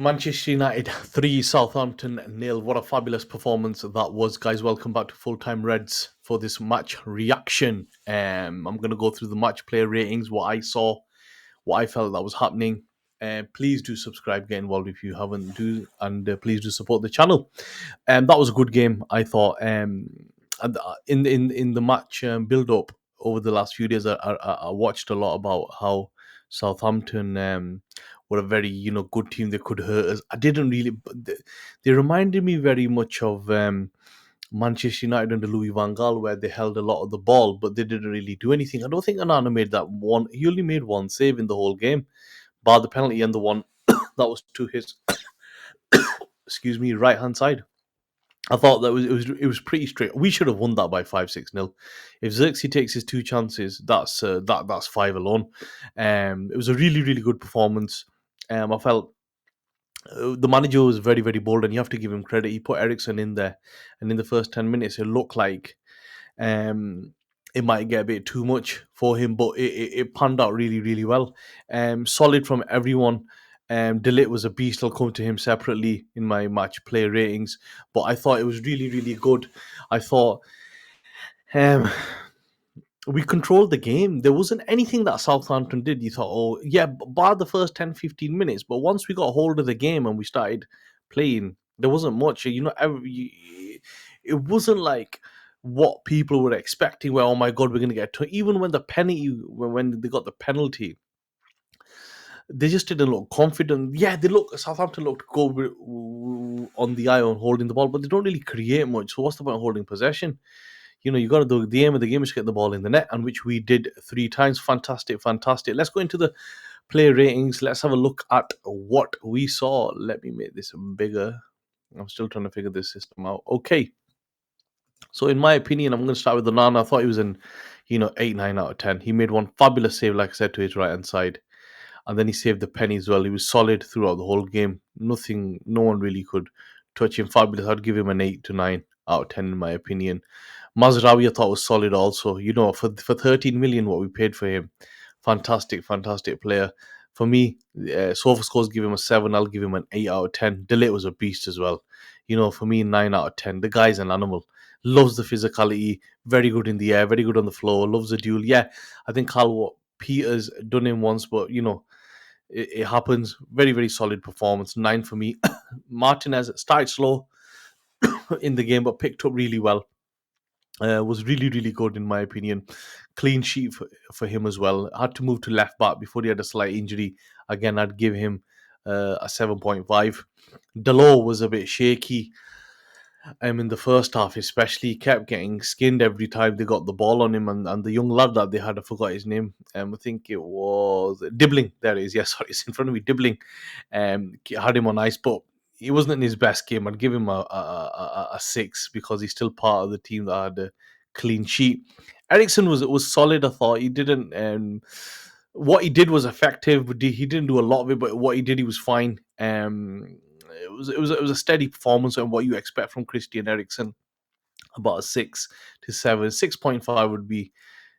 Manchester United 3, Southampton 0. What a fabulous performance that was, guys. Welcome back to Full Time Reds for this match reaction. I'm going to go through the match player ratings, what I saw, what I felt that was happening. Please do subscribe, get involved if you haven't, and please do support the channel. That was a good game, I thought. In the match build up over the last few days, I watched a lot about how Southampton were a very good team. They could hurt us. I didn't really. They reminded me very much of Manchester United under Louis van Gaal, where they held a lot of the ball, but they didn't really do anything. I don't think Onana made that one. He only made one save in the whole game, bar the penalty and the one that was to his right hand side. I thought that it was pretty straight. We should have won that by 5-6-0. If 𝐕𝐶 takes his two chances, that's five alone. It was a really, really good performance. I felt the manager was very, very bold, and you have to give him credit. He put Eriksen in there, and in the first 10 minutes, it looked like it might get a bit too much for him, but it panned out really, really well. Solid from everyone. De Ligt was a beast. I'll come to him separately in my match player ratings, but I thought it was really, really good. I thought we controlled the game. There wasn't anything that Southampton did. You thought, oh, yeah, bar the first 10, 15 minutes. But once we got hold of the game and we started playing, there wasn't much. It wasn't like what people were expecting, where, oh my God, we're going to get to. Even when when they got the penalty, they just didn't look confident. Yeah, Southampton looked good on the eye on holding the ball, but they don't really create much. So what's the point of holding possession? You got to do the aim of the game is to get the ball in the net, and which we did 3 times. Fantastic. Let's go into the player ratings. Let's have a look at what we saw. Let me make this bigger. I'm still trying to figure this system out. Okay. So in my opinion, I'm going to start with Onana. I thought he was in, 8, 9 out of 10. He made one fabulous save, like I said, to his right-hand side. And then he saved the penny as well. He was solid throughout the whole game. No one really could touch him. Fabulous. I'd give him an 8 to 9 out of 10 in my opinion. Mazraoui I thought was solid also. For 13 million what we paid for him. Fantastic player. For me, SofaScores give him a 7. I'll give him an 8 out of 10. De Ligt was a beast as well. For me, 9 out of 10. The guy's an animal. Loves the physicality. Very good in the air. Very good on the floor. Loves the duel. Yeah, I think Peter's done him once, but it happens. Very, very solid performance. 9 for me. Martinez started slow in the game, but picked up really well. Was really, really good in my opinion. Clean sheet for him as well. Had to move to left back before he had a slight injury. Again, I'd give him a 7.5. Delors was a bit shaky in the first half, especially. He kept getting skinned every time they got the ball on him, and the young lad that they had, I forgot his name. I think it was Dibbling. There it is. Yes, sorry, it's in front of me. Dibbling. Had him on ice, but he wasn't in his best game. I'd give him a 6 because he's still part of the team that had a clean sheet. Eriksen was solid. I thought he didn't. What he did was effective, but he didn't do a lot of it. But what he did, he was fine. It was a steady performance and what you expect from Christian Eriksen. About a 6 to 7, 6.5 would be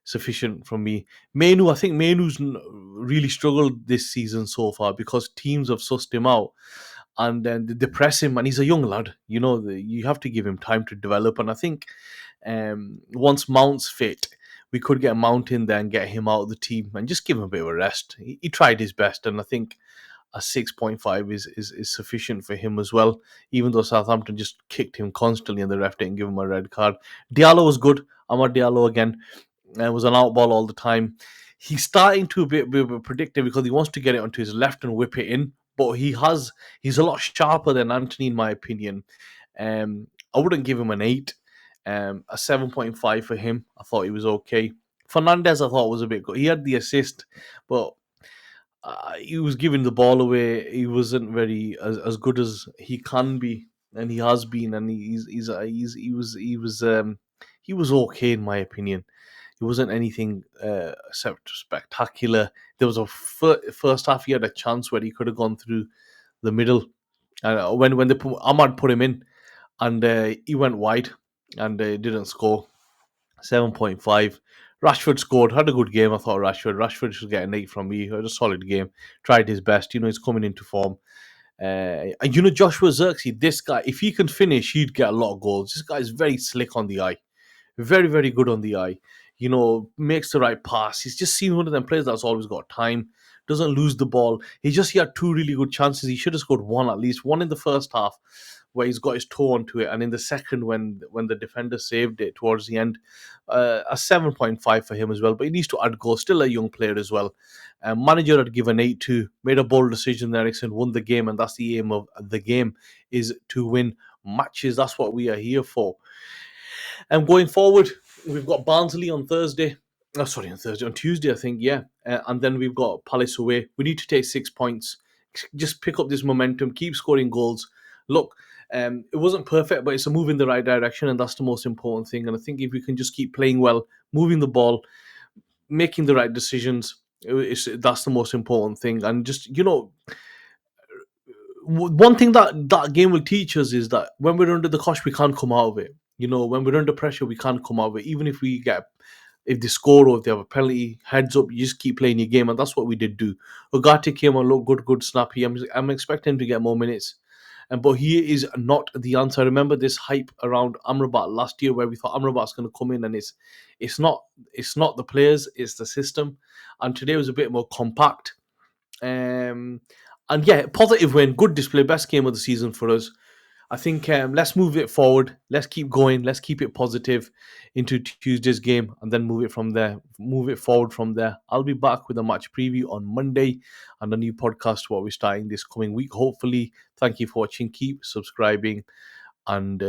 sufficient from me. I think Mainu's really struggled this season so far because teams have sussed him out and then they press him, and he's a young lad. You have to give him time to develop. And I think once Mount's fit, we could get Mount in there and get him out of the team and just give him a bit of a rest. He tried his best, and I think a 6.5 is sufficient for him as well, even though Southampton just kicked him constantly and the ref didn't give him a red card. Diallo was good. Amad Diallo again was an out ball all the time. He's starting to be a bit predictive because he wants to get it onto his left and whip it in, but he's a lot sharper than Anthony in my opinion. I wouldn't give him an 8. A 7.5 for him. I thought he was okay. Fernandez I thought was a bit good. He had the assist, but he was giving the ball away. He wasn't very as good as he can be, and he has been. And he was okay in my opinion. It wasn't anything spectacular. There was a first half he had a chance where he could have gone through the middle, and when Ahmad put him in, and he went wide and didn't score. 7.5. Rashford scored, had a good game. I thought Rashford should get an 8 from me. Had a solid game. Tried his best. He's coming into form. And you know, Joshua Zirkzee, this guy, if he can finish, he'd get a lot of goals. This guy is very slick on the eye, very, very good on the eye. You know, makes the right pass. He's just seen one of them players that's always got time, doesn't lose the ball. He had two really good chances. He should have scored one at least, one in the first half where he's got his toe onto it, and in the second when the defender saved it towards the end, a 7.5 for him as well. But he needs to add goals. Still a young player as well. Manager had given 8 to, made a bold decision. Ericsson won the game, and that's the aim of the game, is to win matches. That's what we are here for. And going forward, we've got Barnsley on Thursday. Oh, sorry, on Tuesday, I think, yeah. And then we've got Palace away. We need to take 6 points. Just pick up this momentum, keep scoring goals. Look, it wasn't perfect, but it's a move in the right direction, and that's the most important thing. And I think if we can just keep playing well, moving the ball, making the right decisions, that's the most important thing. And just, you know, one thing that game will teach us is that when we're under the cosh, we can't come out of it. You know, when we're under pressure, we can't come out of it. Even if if they score or if they have a penalty, heads up, you just keep playing your game, and that's what we did do. Ugarte came on, look good, snappy. I'm expecting him to get more minutes, but he is not the answer. I remember this hype around Amrabat last year, where we thought Amrabat's going to come in, and it's not the players, it's the system. And today was a bit more compact. And yeah, positive win, good display, best game of the season for us. I think let's move it forward. Let's keep going. Let's keep it positive into Tuesday's game, and then move it from there. Move it forward from there. I'll be back with a match preview on Monday and a new podcast what we're starting this coming week. Hopefully, thank you for watching. Keep subscribing, and